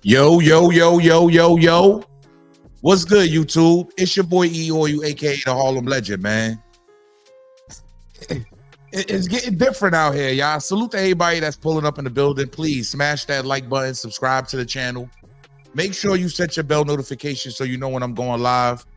Yo, yo, yo, yo, yo, yo. What's good, YouTube? It's your boy E or you, aka the Harlem Legend, man. It's getting different out here, y'all. Salute to everybody that's pulling up in the building. Please smash that like button, subscribe to the channel. Make sure you set your bell notification so you know when I'm going live.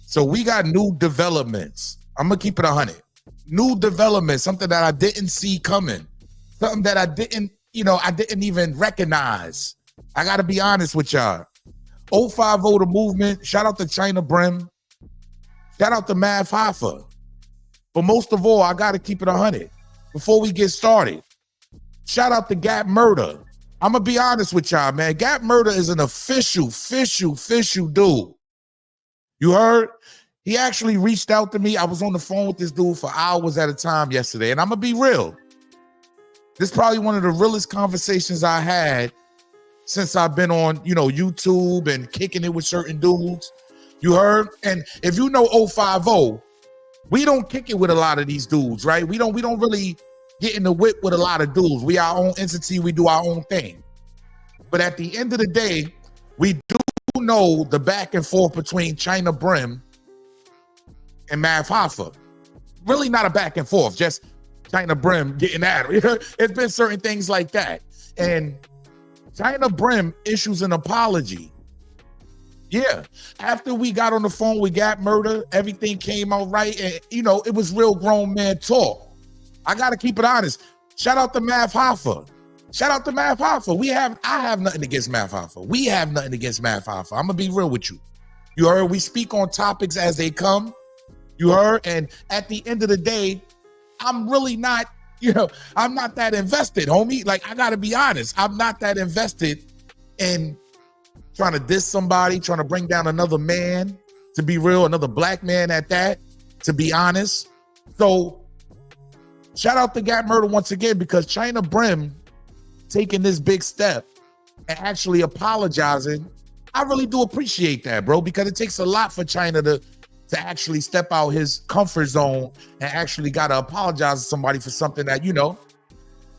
So we got new developments. I'm gonna keep it 100. New developments, something that I didn't see coming, something that I didn't even recognize. I gotta be honest with y'all. 050 the movement. Shout out to Chyna Brim. Shout out to Hoffa. But most of all, I gotta keep it 100. Before we get started, shout out to Gap Murder. I'm gonna be honest with y'all, man. Gap Murder is an official dude. You heard? He actually reached out to me. I was on the phone with this dude for hours at a time yesterday, and I'm gonna be real. This is probably one of the realest conversations I had since I've been on, YouTube and kicking it with certain dudes. You heard? And if you know 050, we don't kick it with a lot of these dudes, right? We don't really get in the whip with a lot of dudes. We our own entity, we do our own thing. But at the end of the day, we do know the back and forth between Chyna Brim and Hoffa. Really not a back and forth, just Chyna Brim getting at her. It's been certain things like that. And Chyna Brim issues an apology. Yeah. After we got on the phone with Gap Murder, everything came out right. And, it was real grown man talk. I got to keep it honest. Shout out to Hoffa. Shout out to Hoffa. I have nothing against Hoffa. We have nothing against Hoffa. I'm going to be real with you. You heard? We speak on topics as they come. You heard? And at the end of the day, I'm really not, I'm not that invested, homie. Like, I got to be honest. I'm not that invested in trying to diss somebody, trying to bring down another man, to be real, another black man at that, to be honest. So shout out to Gap Murder once again, because Chyna Brim taking this big step and actually apologizing. I really do appreciate that, bro, because it takes a lot for Chyna to actually step out his comfort zone and actually got to apologize to somebody for something that,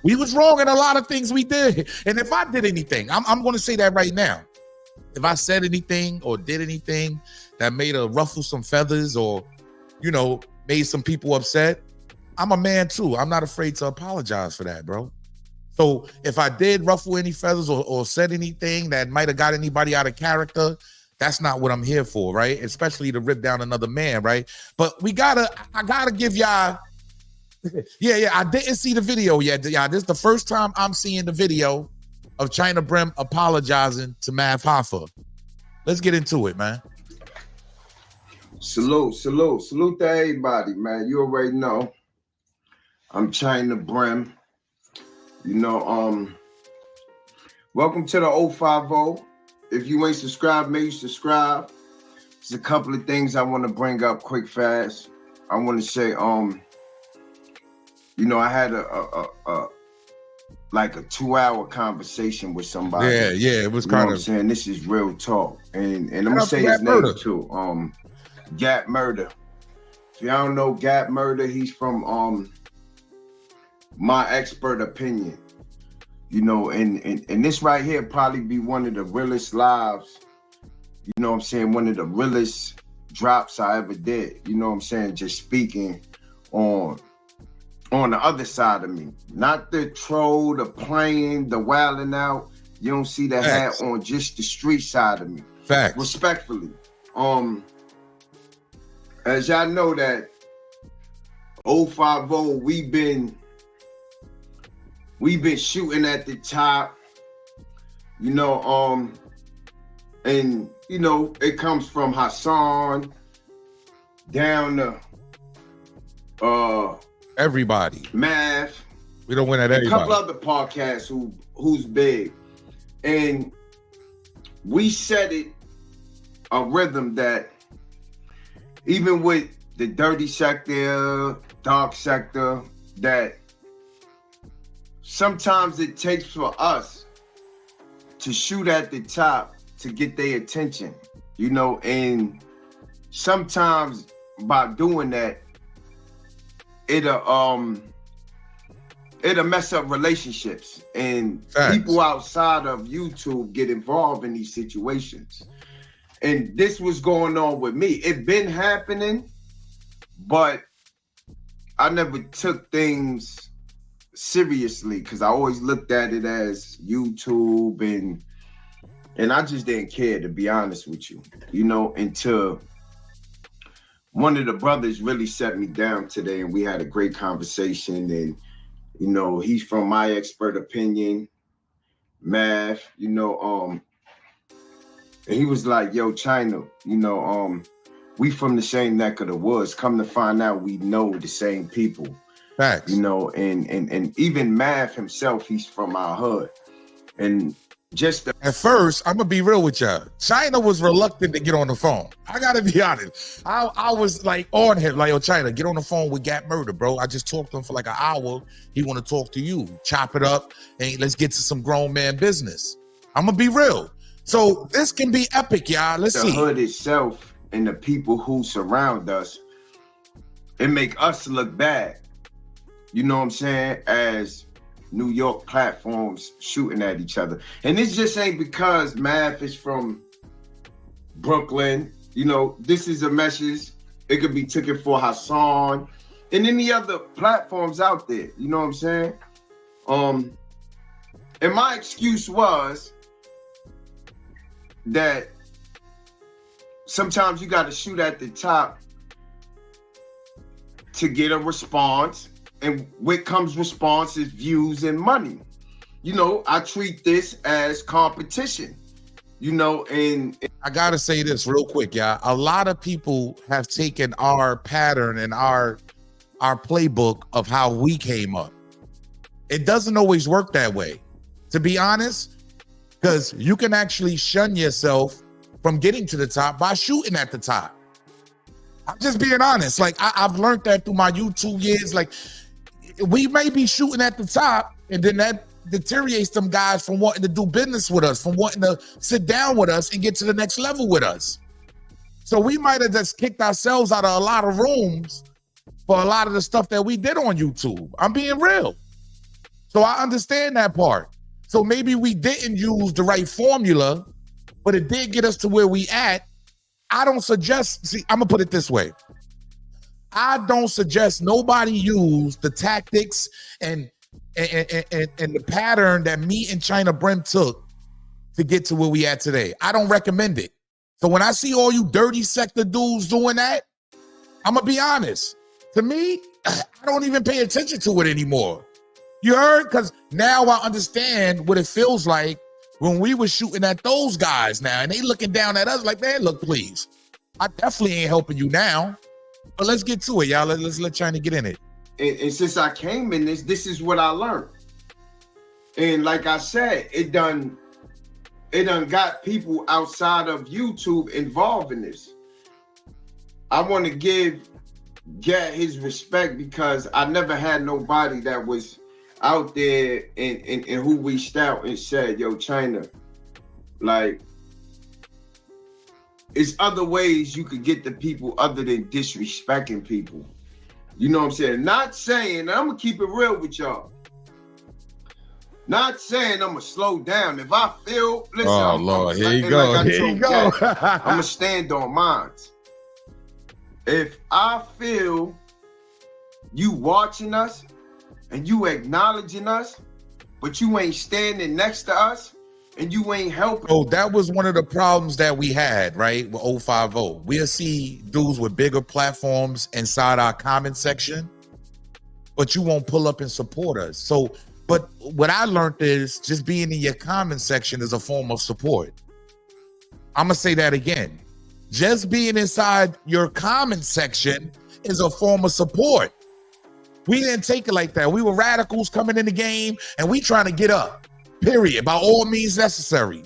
we was wrong in a lot of things we did. And if I did anything, I'm going to say that right now. If I said anything or did anything that made her ruffle some feathers or, made some people upset, I'm a man too. I'm not afraid to apologize for that, bro. So if I did ruffle any feathers or said anything that might have got anybody out of character, that's not what I'm here for, right? Especially to rip down another man, right? But I gotta give y'all, yeah, I didn't see the video yet, y'all. This is the first time I'm seeing the video of Chyna Brim apologizing to Hoffa. Let's get into it, man. Salute to everybody, man. You already know. I'm Chyna Brim. Welcome to the 050. If you ain't subscribed, make you subscribe. There's a couple of things I want to bring up quick, fast. I want to say, I had a 2-hour conversation with somebody. Yeah, it was kind of. what I'm saying, this is real talk, and I'm gonna say his name too. Gap Murder. If y'all don't know Gap Murder, he's from My Expert Opinion. And this right here probably be one of the realest lives, one of the realest drops I ever did, just speaking on the other side of me, not the troll, the playing, the wilding out. You don't see the hat on, just the street side of me. Facts. Respectfully. As y'all know that 050, we've been shooting at the top, and it comes from Hassan down to everybody. Math. We don't win at everybody. A couple other podcasts who's big. And we set it a rhythm that even with the dirty sector, dark sector, that sometimes it takes for us to shoot at the top to get their attention, and sometimes by doing that, it'll mess up relationships, and Facts. people outside of YouTube get involved in these situations. And this was going on with me. It been happening, but I never took things seriously because I always looked at it as YouTube, and I just didn't care, to be honest with you, you know, until one of the brothers really set me down today, and we had a great conversation. And you know, he's from my expert opinion, math, you know, and he was like, yo, Chyna, you know, we from the same neck of the woods. Come to find out, we know the same people. Facts. You know, and even Math himself, he's from our hood. And just at first, I'm gonna be real with y'all. Chyna was reluctant to get on the phone. I gotta be honest. I was like on him, like, yo, Chyna, get on the phone with Gap Murder, bro. I just talked to him for like an hour. He want to talk to you. Chop it up and let's get to some grown man business. I'm gonna be real. So this can be epic, y'all. Let's see. The hood itself and the people who surround us, it make us look bad. You know what I'm saying? As New York platforms shooting at each other. And this just ain't because Math is from Brooklyn. You know, this is a message. It could be taken for Hassan and any other platforms out there. You know what I'm saying? And my excuse was that sometimes you got to shoot at the top to get a response. And what comes response is views and money. You know, I treat this as competition, you know, and I gotta say this real quick, y'all. A lot of people have taken our pattern and our playbook of how we came up. It doesn't always work that way, to be honest, because you can actually shun yourself from getting to the top by shooting at the top. I'm just being honest. Like, I've learned that through my YouTube years. Like, we may be shooting at the top, and then that deteriorates them guys from wanting to do business with us, from wanting to sit down with us and get to the next level with us. So we might have just kicked ourselves out of a lot of rooms for a lot of the stuff that we did on YouTube. I'm being real. So I understand that part. So maybe we didn't use the right formula, but it did get us to where we at. I don't suggest, see, I'm gonna put it this way. I don't suggest nobody use the tactics and the pattern that me and Chyna Brim took to get to where we at today. I don't recommend it. So when I see all you dirty sector dudes doing that, I'm gonna be honest. To me, I don't even pay attention to it anymore. You heard? Because now I understand what it feels like when we were shooting at those guys now, and they looking down at us like, man, look, please. I definitely ain't helping you now. But let's get to it, y'all. Let's let Chyna get in it. And since I came in this is what I learned. And like I said, it done got people outside of YouTube involved in this. I want to give Gat his respect because I never had nobody that was out there and who reached out and said, yo, Chyna, like, it's other ways you could get the people other than disrespecting people. You know what I'm saying? Not saying, I'm gonna keep it real with y'all. Not saying I'm gonna slow down. If I feel, listen, oh Lord, here you go. Here you go. I'm gonna stand on mine. If I feel you watching us and you acknowledging us, but you ain't standing next to us, and you ain't helping. Oh, that was one of the problems that we had, right, with 050. We'll see dudes with bigger platforms inside our comment section, but you won't pull up and support us. So, but what I learned is just being in your comment section is a form of support. I'm going to say that again. Just being inside your comment section is a form of support. We didn't take it like that. We were radicals coming in the game, and we trying to get up. Period, by all means necessary.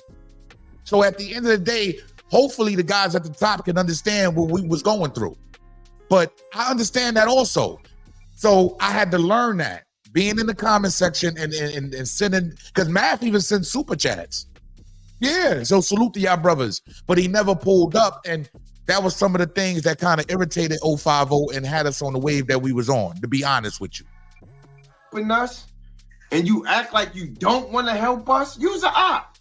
So at the end of the day, hopefully the guys at the top can understand what we was going through. But I understand that also. So I had to learn that. Being in the comment section and sending, because Math even sends super chats. Yeah, so salute to y'all brothers. But he never pulled up, and that was some of the things that kind of irritated 050 and had us on the wave that we was on, to be honest with you. With us, and you act like you don't want to help us, use an op.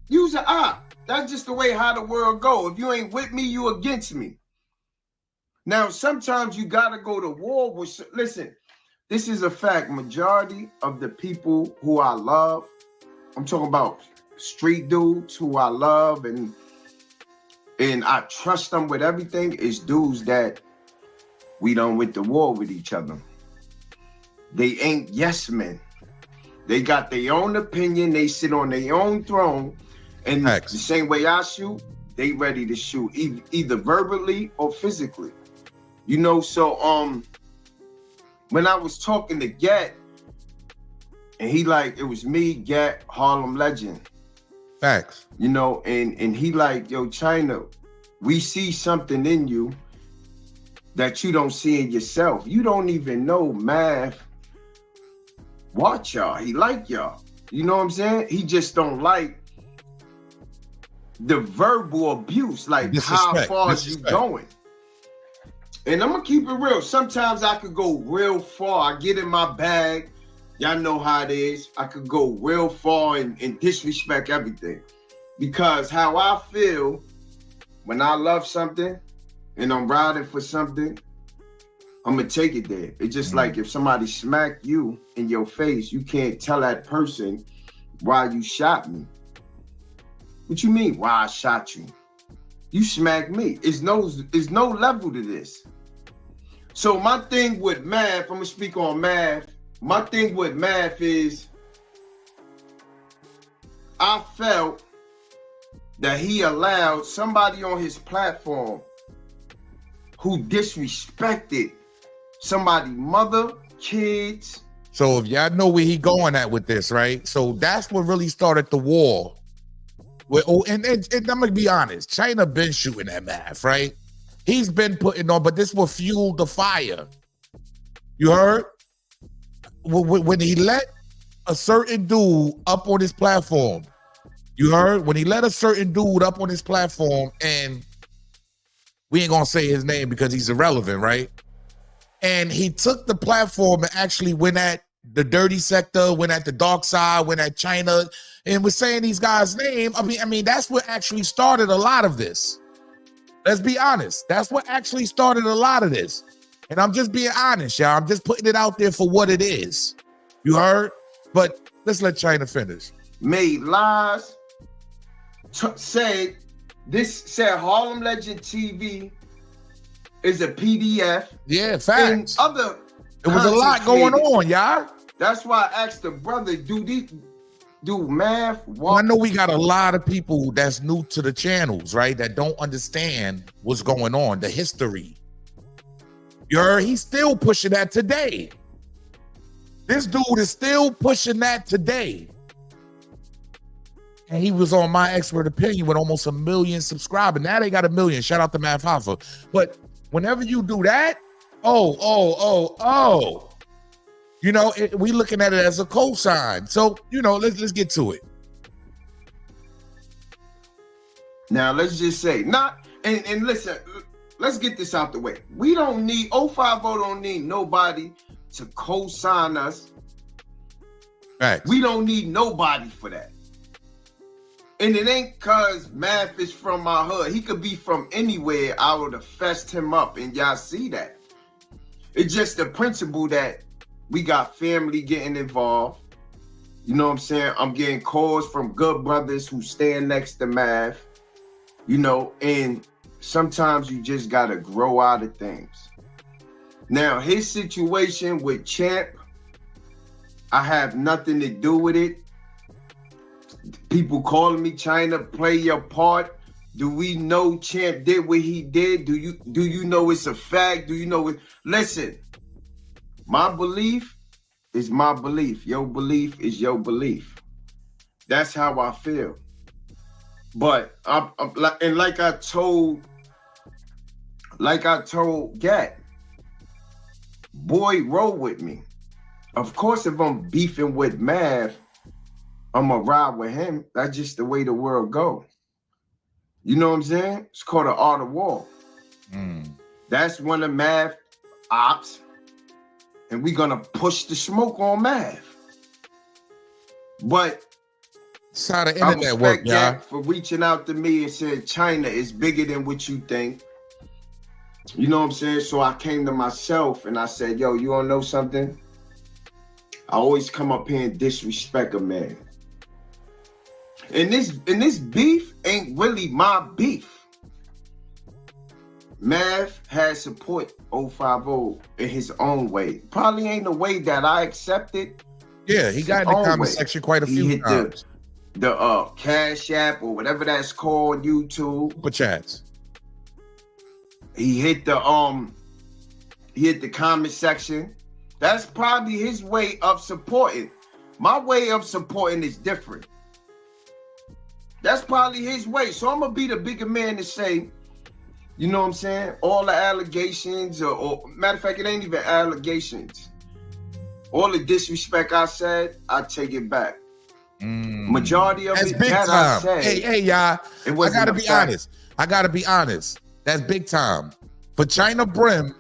Use an op. That's just the way how the world go. If you ain't with me, you against me. Now, sometimes you got to go to war with, listen, this is a fact. Majority of the people who I love, I'm talking about street dudes who I love and I trust them with everything, is dudes that we done went to war with each other. They ain't yes men. They got their own opinion. They sit on their own throne. And the same way I shoot, they ready to shoot either verbally or physically. You know, so when I was talking to Gat, and he like, it was me, Gat, Harlem Legend. Facts. You know, and he like, yo, Chyna, we see something in you that you don't see in yourself. You don't even know Math. Watch y'all. He like y'all. You know what I'm saying? He just don't like the verbal abuse. Like, how far is you going? And I'm gonna keep it real. Sometimes I could go real far. I get in my bag. Y'all know how it is. I could go real far and disrespect everything. Because how I feel when I love something and I'm riding for something, I'm gonna take it there. It's just like if somebody smacked you in your face, you can't tell that person why you shot me. What you mean, why I shot you? You smacked me. There's no level to this. So my thing with Math, I'm gonna speak on Math. My thing with Math is I felt that he allowed somebody on his platform who disrespected somebody's mother, kids. So if y'all know where he going at with this, right? So that's what really started the war. And I'm gonna be honest, Chyna been shooting at Math, right? He's been putting on, but this will fuel the fire. You heard? When he let a certain dude up on his platform, you heard? When he let a certain dude up on his platform, and we ain't gonna say his name because he's irrelevant, right? And he took the platform and actually went at the dirty sector, went at the dark side, went at Chyna, and was saying these guys' name. I mean, that's what actually started a lot of this. Let's be honest. That's what actually started a lot of this. And I'm just being honest, y'all. I'm just putting it out there for what it is. You heard? But let's let Chyna finish. Made lies. Said Harlem Legend TV is a PDF. Yeah, facts. And other it was a lot going on, y'all. That's why I asked the brother, do Math? Well, I know we got a lot of people that's new to the channels, right? That don't understand what's going on, the history. You heard? He's still pushing that today. This dude is still pushing that today. And he was on My Expert Opinion with almost 1 million subscribers. Now they got 1 million. Shout out to Math Hoffa. But whenever you do that, you know, we looking at it as a cosign. So, you know, let's get to it. Now, let's just say, and listen, let's get this out the way. We don't need, 050 don't need nobody to co-sign us. Facts. We don't need nobody for that. And it ain't cause Math is from my hood. He could be from anywhere. I would have fessed him up and y'all see that. It's just the principle that we got family getting involved. You know what I'm saying? I'm getting calls from good brothers who stand next to Math. You know, and sometimes you just gotta grow out of things. Now, his situation with Champ, I have nothing to do with it. People calling me, Chyna, play your part. Do we know Champ did what he did? Do you know it's a fact? Do you know it? Listen, my belief is my belief. Your belief is your belief. That's how I feel. But like I told Gat, boy, roll with me. Of course, if I'm beefing with Math, I'm gonna ride with him. That's just the way the world go. You know what I'm saying? It's called the art of war. That's one of Math ops, and we're gonna push the smoke on Math. But That's how the I internet work, respect y'all. that for reaching out to me and said Chyna is bigger than what you think. You know what I'm saying? So I came to myself and I said, yo, you wanna know something? I always come up here and disrespect a man. And this beef ain't really my beef. Mav has support 050 in his own way. Probably ain't the way that I accept it. Yeah, he got in the comment section quite a few times. The Cash App or whatever that's called, YouTube. Super chats. He hit the comment section. That's probably his way of supporting. My way of supporting is different. That's probably his way. So I'm gonna be the bigger man to say, you know what I'm saying? All the allegations, or matter of fact, it ain't even allegations. All the disrespect I said, I take it back. Majority of it that I said. Hey, y'all. I gotta be honest. I gotta be honest. That's big time. For Chyna Brim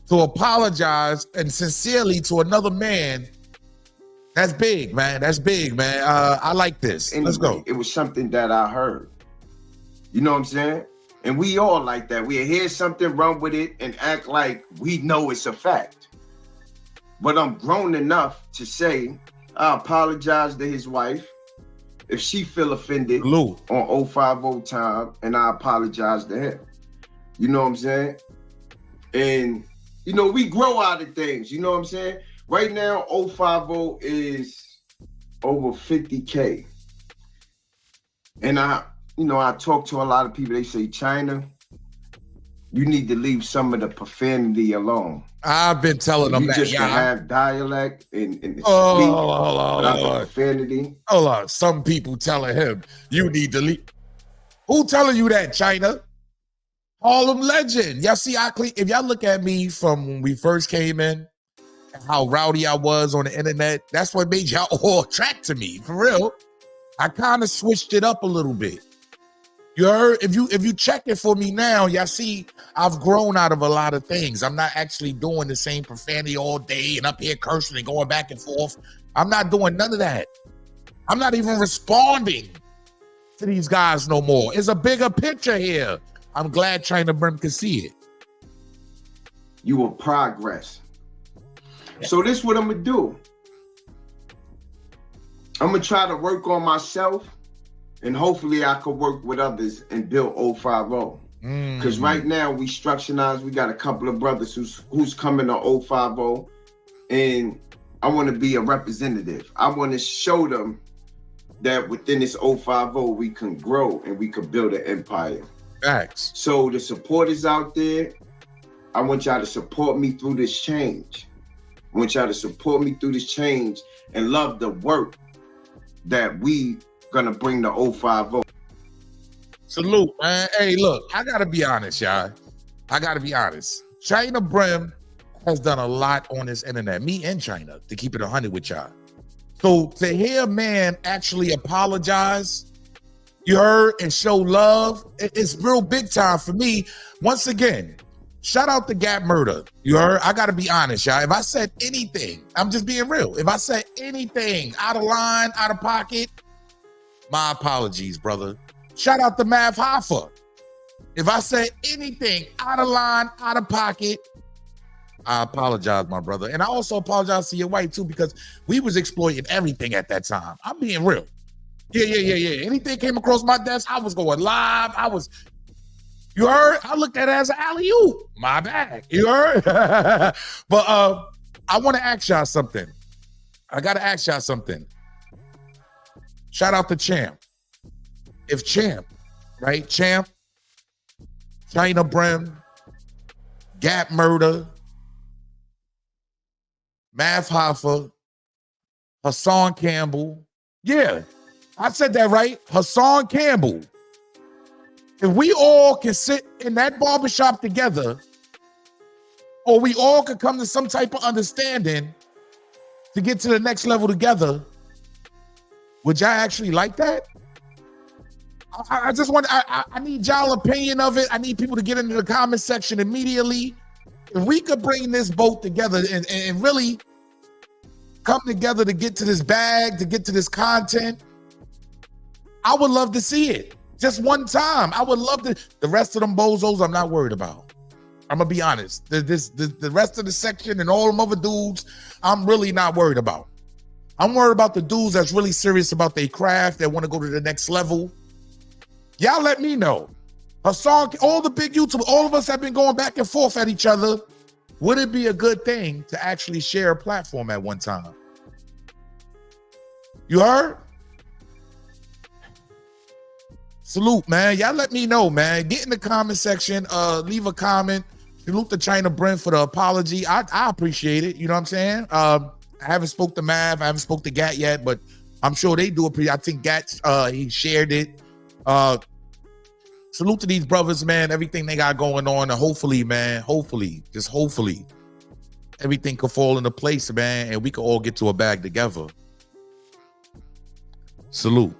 to apologize and sincerely to another man, that's big, man. That's big, man. I like this. Anyway, let's go. It was something that I heard. You know what I'm saying? And we all like that. We hear something, run with it, and act like we know it's a fact. But I'm grown enough to say, I apologize to his wife if she feel offended on 050 time, and I apologize to him. You know what I'm saying? And, you know, we grow out of things. You know what I'm saying? Right now, 050 is over 50K. And I talk to a lot of people. They say, Chyna, you need to leave some of the profanity alone. I've been telling them you that. You just can have dialect and speak without the profanity. Hold on. Some people telling him, you need to leave. Who telling you that, Chyna? Harlem legend. Y'all see, if y'all look at me from when we first came in, how rowdy I was on the internet, that's what made y'all all attract to me. For real. I kind of switched it up a little bit. You heard? If you check it for me now, y'all see I've grown out of a lot of things. I'm not actually doing the same profanity all day and up here cursing and going back and forth. I'm not doing none of that. I'm not even responding to these guys no more. It's a bigger picture here. I'm glad Chyna Brim can see it. You will progress. So this is what I'm gonna do. I'm gonna try to work on myself, and hopefully I could work with others and build 050. Because right now we structurized. We got a couple of brothers who's coming to 050, and I want to be a representative. I want to show them that within this 050 we can grow and we can build an empire. Facts. So the support is out there. I want y'all to support me through this change. I want y'all to support me through this change and love the work that we gonna bring to 050. Salute, man. Hey, look, I gotta be honest, y'all. I gotta be honest. Chyna Brim has done a lot on this internet, me and Chyna, to keep it 100 with y'all. So to hear a man actually apologize, you heard, and show love, it's real big time for me. Once again, shout out to Gap Murder. You heard? I gotta be honest, y'all. If I said anything, I'm just being real. If I said anything out of line, out of pocket, my apologies, brother. Shout out to Mav Hoffa. If I said anything out of line, out of pocket, I apologize, my brother. And I also apologize to your wife, too, because we was exploiting everything at that time. I'm being real. Yeah. Anything came across my desk, I was going live. You heard? I looked at it as an alley-oop. My bad. You heard? But I want to ask y'all something. I got to ask y'all something. Shout out to Champ. If Champ, right? Champ, Chyna Brim, Gap Murder, Mav Hoffa, Hassan Campbell. Yeah, I said that right. Hassan Campbell. If we all can sit in that barbershop together, or we all could come to some type of understanding to get to the next level together, would y'all actually like that? I just want, I need y'all opinion of it. I need people to get into the comment section immediately. If we could bring this boat together and really come together to get to this bag, to get to this content, I would love to see it. Just one time. I would love to. The rest of them bozos, I'm not worried about. I'm gonna be honest. The rest of the section and all them other dudes, I'm really not worried about. I'm worried about the dudes that's really serious about their craft, that want to go to the next level. Y'all let me know. Hassan, all the big YouTubers, all of us have been going back and forth at each other. Would it be a good thing to actually share a platform at one time? You heard? Salute, man. Y'all let me know, man. Get in the comment section. Leave a comment. Salute to Chyna Brim for the apology. I appreciate it. You know what I'm saying? I haven't spoke to Mav. I haven't spoke to Gat yet, but I'm sure they do appreciate. I think Gat, he shared it. Salute to these brothers, man. Everything they got going on. And hopefully, man, just hopefully, everything could fall into place, man, and we could all get to a bag together. Salute.